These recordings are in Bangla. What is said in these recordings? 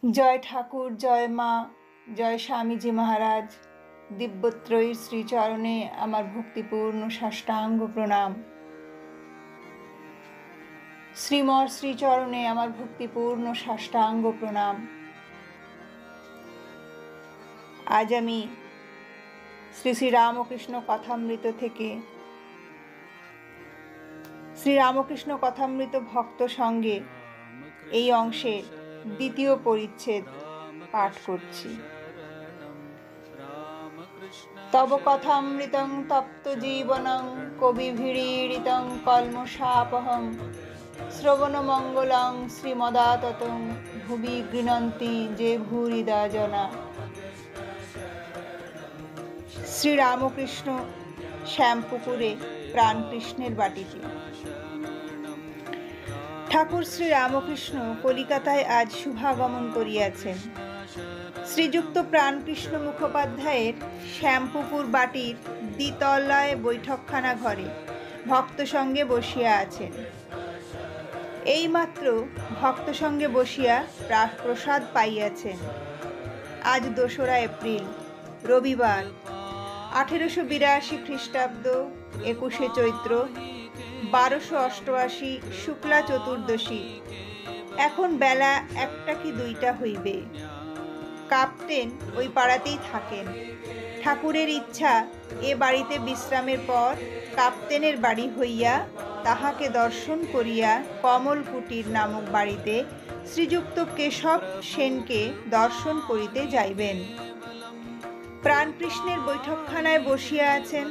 জয় ঠাকুর, জয় মা, জয় স্বামীজি মহারাজ। দিব্যত্রয়ীর শ্রীচরণে আমার ভক্তিপূর্ণ সাষ্টাঙ্গ প্রণাম। শ্রীমর শ্রীচরণে আমার ভক্তিপূর্ণ সাষ্টাঙ্গ প্রণাম। আজ আমি শ্রী শ্রী রামকৃষ্ণ কথামৃত থেকে শ্রী রামকৃষ্ণ কথামৃত ভক্ত সঙ্গে এই অংশের দ্বিতীয় পরিচ্ছেদ পাঠ করছি। তব কথামৃতং তপ্ত জীবনং কবিভিড়ীড়িতং কল্মষাপহং শ্রবণ মঙ্গলং শ্রীমদাততং ভুবি গৃণন্তি যে ভূরিদা জনা। শ্রীরামকৃষ্ণ শ্যামপুকুরে প্রাণকৃষ্ণের বাটিতে। ঠাকুর শ্রী রামকৃষ্ণ কলিকাতায় আজ শুভাগমন করিয়াছেন। শ্রীযুক্ত প্রাণকৃষ্ণ মুখোপাধ্যায়ের শ্যামপুকুর বাটির দ্বিতলায় বৈঠকখানা ঘরে ভক্ত সঙ্গে বসিয়া আছেন। এইমাত্র ভক্ত সঙ্গে বসিয়া প্রসাদ পাইয়াছেন। আজ 2রা এপ্রিল, রবিবার, 1882 খ্রিস্টাব্দ, 21শে চৈত্র, 1288 শুক্লা চতুর্দশী। এখন বেলা 1টা কি 2টা হইবে। কাপ্তেন ওই পাড়াতেই থাকেন। ঠাকুরের ইচ্ছা এ বাড়িতে বিশ্রামের পর কাপ্তেনের বাড়ি হইয়া তাহাকে দর্শন করিয়া কমল কুটির নামক বাড়িতে শ্রীযুক্ত কেশব সেনকে দর্শন করিতে যাইবেন। প্রাণকৃষ্ণের বৈঠকখানায় বসিয়া আছেন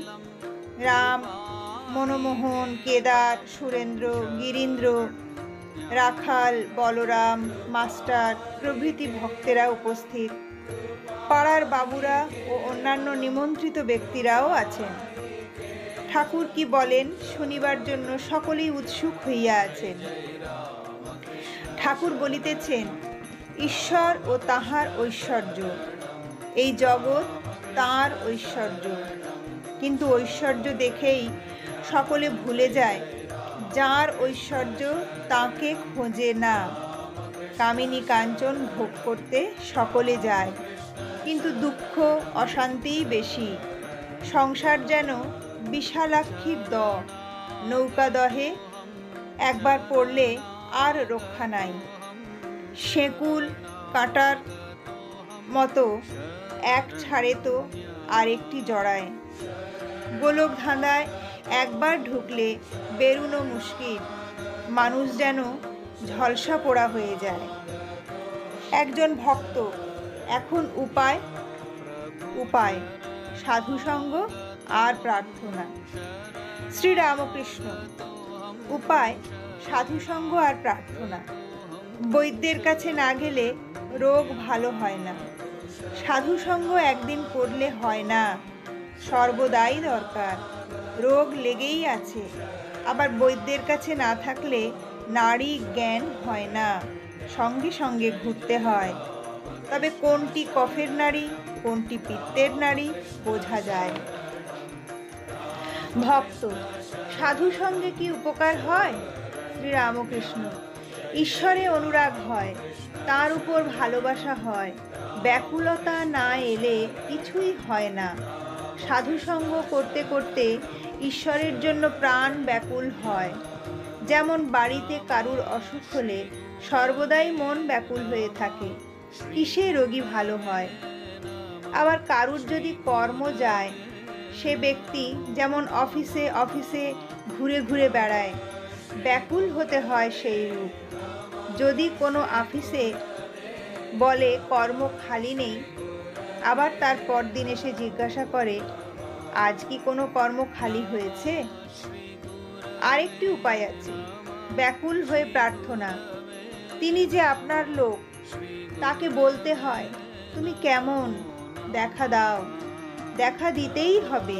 রাম, মনমোহন, কেদার, সুরেন্দ্র, গিরীন্দ্র, রাখাল, বলরাম, মাস্টার প্রভৃতি ভক্তেরা উপস্থিত। পাড়ার বাবুরা ও অন্যান্য নিমন্ত্রিত ব্যক্তিরাও আছেন। ঠাকুর কি বলেন শুনিবার জন্য সকলেই উৎসুক হইয়া আছেন। ঠাকুর বলিতেছেন ঈশ্বর ও তাহার ঐশ্বর্য, এই জগৎ তাঁর ঐশ্বর্য। কিন্তু ঐশ্বর্য দেখেই সকলে ভুলে যায় যার ঐশ্বর্য তাকে খোঁজে না। কামিনী কাঞ্চন ভোগ করতে সকলে যায়, কিন্তু দুঃখ অশান্তিই বেশি। সংসার যেন বিশালাক্ষীর নৌকা দহে, একবার পড়লে আর রক্ষা নাই। শেকুল কাঁটার মতো এক ছাড়ে তো আরেকটি জড়ায়। গোলক ধাঁধায় একবার ঢুকলে বেরুনো মুশকিল। মানুষ যেন ঝলসা পোড়া হয়ে যায়। একজন ভক্ত, এখন উপায় সাধুসঙ্গ আর প্রার্থনা। শ্রীরামকৃষ্ণ উপায় সাধুসঙ্গ আর প্রার্থনা। বৈদ্যের কাছে না গেলে রোগ ভালো হয় না। সাধুসঙ্গ একদিন করলে হয় না, সর্বদাই দরকার। রোগ লেগেই আছে। আবার বৈদ্যের কাছে না থাকলে নাড়ি জ্ঞান হয় না, সঙ্গে সঙ্গে ঘুরতে হয়। তবে কোনটি কফের নাড়ি, কোনটি পিত্তের নাড়ি বোঝা যায়। ভক্ত, সাধু সঙ্গে কি উপকার হয়? শ্রীরামকৃষ্ণ ঈশ্বরে অনুরাগ হয়, তার উপর ভালোবাসা হয়। ব্যাকুলতা না এলে কিছুই হয় না। সাধুসঙ্গ করতে করতে ঈশ্বরের জন্য প্রাণ ব্যাকুল হয়। যেমন বাড়িতে কারুর অসুখ হলে সর্বদাই মন ব্যাকুল হয়ে থাকে, কিসে রোগী ভালো হয়। আবার কারুর যদি কর্ম যায়, সে ব্যক্তি যেমন অফিসে ঘুরে ঘুরে বেড়ায়, ব্যাকুল হতে হয় সেই রূপ। যদি কোনো অফিসে বলে কর্ম খালি নেই, আবার তার পরদিন এসে জিজ্ঞাসা করে আজ কি কোনো কর্ম খালি হয়েছে? আরেকটি উপায় আছে, ব্যাকুল হয়ে প্রার্থনা। তিনি যে আপনার লোক, তাকে বলতে হয় তুমি কেমন, দেখা দাও। দেখা দিতেই হবে।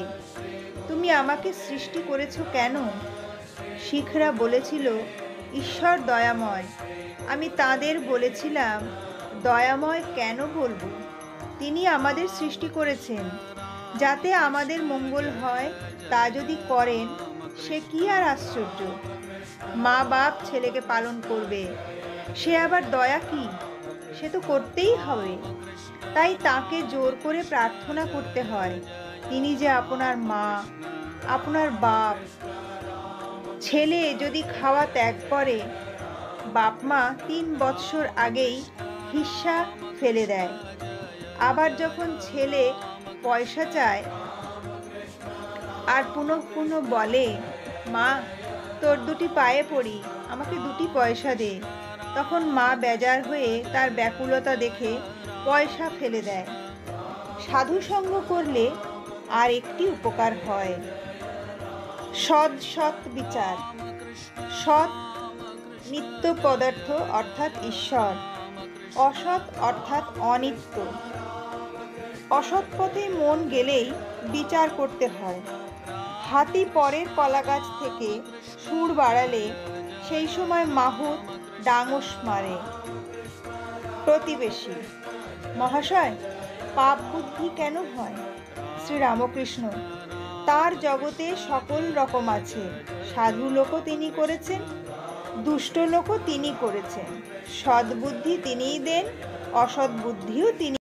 তুমি আমাকে সৃষ্টি করেছো কেন? শিখরা বলেছিল ঈশ্বর দয়াময়। আমি তাদের বলেছিলাম দয়াময় কেন বলবো? তিনি আমাদের সৃষ্টি করেছেন যাতে আমাদের মঙ্গল হয়। তা যদি করেন সে কি আর আশ্চর্য। মা বাপ ছেলেকে পালন করবে, সে আবার দয়া কি? সে তো করতেই হবে। তাই তাকে জোর করে প্রার্থনা করতে হয়। তিনি যে আপনার মা, আপনার বাপ। ছেলে যদি খাওয়া ত্যাগ করে, বাপ মা 3 বৎসর আগেই হিস্যা ফেলে দেয়। আবার যখন ছেলে পয়সা চায় আর পুনঃ পুনঃ বলে, মা তোর 2টি পায়ে পড়ি, আমাকে 2টি পয়সা দে, তখন মা বেজার হয়ে তার ব্যাকুলতা দেখে পয়সা ফেলে দেয়। সাধু সঙ্গ করলে আর একটি উপকার হয়। সৎ বিচার। সৎ নিত্য পদার্থ অর্থাৎ ঈশ্বর, অসৎ অর্থাৎ অনিত্য। অসৎ পথে মন গেলেই বিচার করতে হয়। হাতি পরের কলা গাছ থেকে সুর বাড়ালে সেই সময় মাহুত ডাঙস মারে। প্রতিবেশী। মহাশয়, পাপ বুদ্ধি কেন হয়? শ্রীরামকৃষ্ণ, তার জগতে সকল রকম আছে। সাধু লোকও তিনি করেছেন, দুষ্ট লোকও তিনি করেছেন। সদ্বুদ্ধি তিনিই দেন, অসৎ বুদ্ধিও তিনি